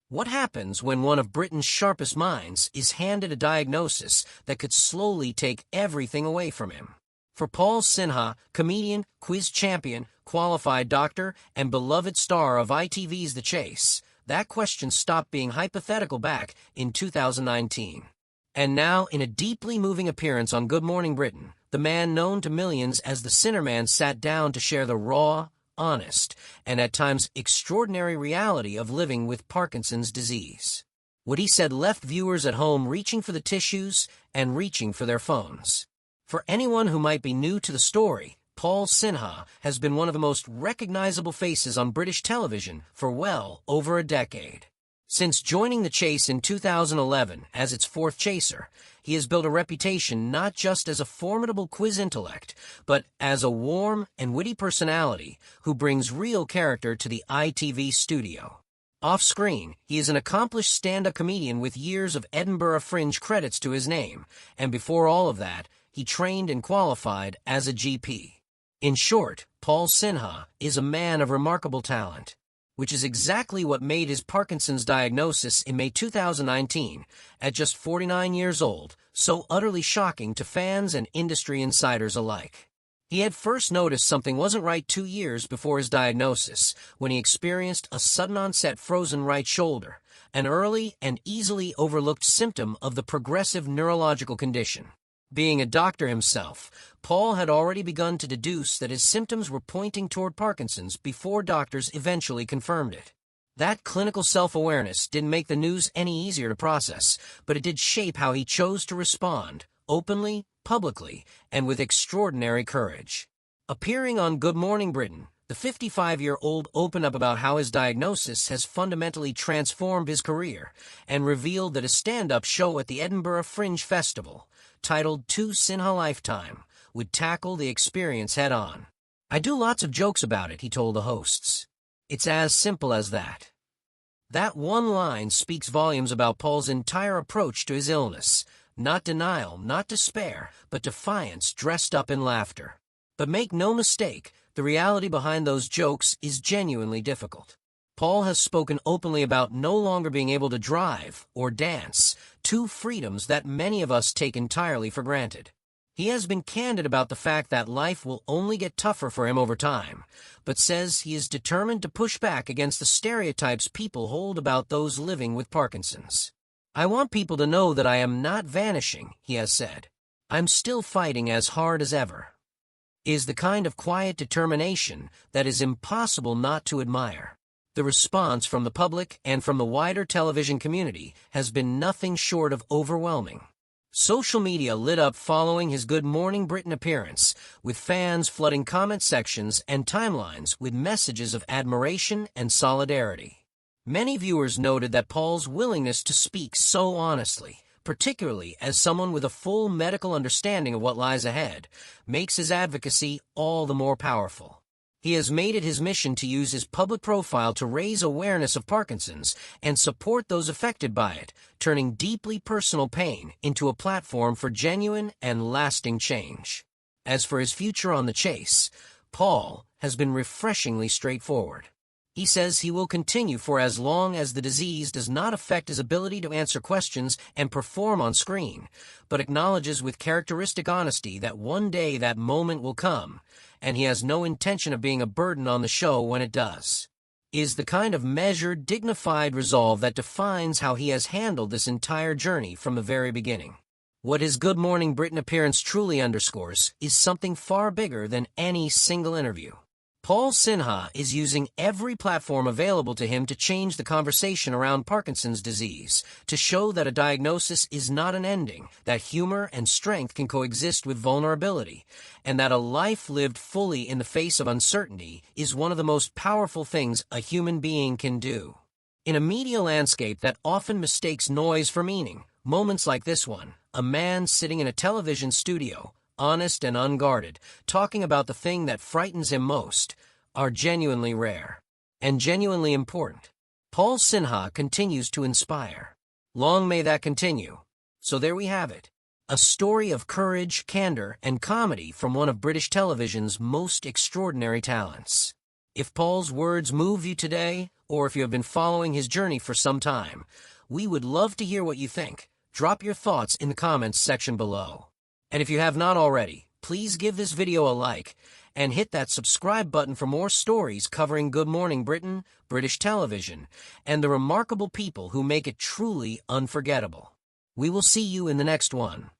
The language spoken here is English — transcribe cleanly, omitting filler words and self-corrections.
What happens when one of Britain's sharpest minds is handed a diagnosis that could slowly take everything away from him? For Paul Sinha, comedian, quiz champion, qualified doctor, and beloved star of ITV's The Chase, that question stopped being hypothetical back in 2019. And now, in a deeply moving appearance on Good Morning Britain, the man known to millions as the Sinner Man sat down to share the raw, honest, and at times extraordinary reality of living with Parkinson's disease. What he said left viewers at home reaching for the tissues and reaching for their phones. For anyone who might be new to the story, Paul Sinha has been one of the most recognizable faces on British television for well over a decade. Since joining The Chase in 2011 as its fourth chaser, he has built a reputation not just as a formidable quiz intellect, but as a warm and witty personality who brings real character to the ITV studio. Off-screen, he is an accomplished stand-up comedian with years of Edinburgh Fringe credits to his name, and before all of that, he trained and qualified as a GP. In short, Paul Sinha is a man of remarkable talent, which is exactly what made his Parkinson's diagnosis in May 2019, at just 49 years old, so utterly shocking to fans and industry insiders alike. He had first noticed something wasn't right 2 years before his diagnosis, when he experienced a sudden-onset frozen right shoulder, an early and easily overlooked symptom of the progressive neurological condition. Being a doctor himself, Paul had already begun to deduce that his symptoms were pointing toward Parkinson's before doctors eventually confirmed it. That clinical self-awareness didn't make the news any easier to process, but it did shape how he chose to respond, openly, publicly, and with extraordinary courage. Appearing on Good Morning Britain, the 55-year-old opened up about how his diagnosis has fundamentally transformed his career and revealed that a stand-up show at the Edinburgh Fringe Festival, titled To Sinha Lifetime, would tackle the experience head-on. "I do lots of jokes about it," he told the hosts. "It's as simple as that." That one line speaks volumes about Paul's entire approach to his illness. Not denial, not despair, but defiance dressed up in laughter. But make no mistake, the reality behind those jokes is genuinely difficult. Paul has spoken openly about no longer being able to drive or dance, two freedoms that many of us take entirely for granted. He has been candid about the fact that life will only get tougher for him over time, but says he is determined to push back against the stereotypes people hold about those living with Parkinson's. "I want people to know that I am not vanishing," he has said. "I'm still fighting as hard as ever." Is the kind of quiet determination that is impossible not to admire. The response from the public and from the wider television community has been nothing short of overwhelming. Social media lit up following his Good Morning Britain appearance, with fans flooding comment sections and timelines with messages of admiration and solidarity. Many viewers noted that Paul's willingness to speak so honestly, particularly as someone with a full medical understanding of what lies ahead, makes his advocacy all the more powerful. He has made it his mission to use his public profile to raise awareness of Parkinson's and support those affected by it, turning deeply personal pain into a platform for genuine and lasting change. As for his future on The Chase, Paul has been refreshingly straightforward. He says he will continue for as long as the disease does not affect his ability to answer questions and perform on screen, but acknowledges with characteristic honesty that one day that moment will come, and he has no intention of being a burden on the show when it does. Is the kind of measured, dignified resolve that defines how he has handled this entire journey from the very beginning. What his Good Morning Britain appearance truly underscores is something far bigger than any single interview. Paul Sinha is using every platform available to him to change the conversation around Parkinson's disease, to show that a diagnosis is not an ending, that humor and strength can coexist with vulnerability, and that a life lived fully in the face of uncertainty is one of the most powerful things a human being can do. In a media landscape that often mistakes noise for meaning, moments like this one, a man sitting in a television studio, honest and unguarded, talking about the thing that frightens him most, are genuinely rare and genuinely important. Paul Sinha continues to inspire. Long may that continue. So there we have it. A story of courage, candor, and comedy from one of British television's most extraordinary talents. If Paul's words move you today, or if you have been following his journey for some time. We would love to hear what you think. Drop your thoughts in the comments section below. And if you have not already, please give this video a like and hit that subscribe button for more stories covering Good Morning Britain, British television, and the remarkable people who make it truly unforgettable. We will see you in the next one.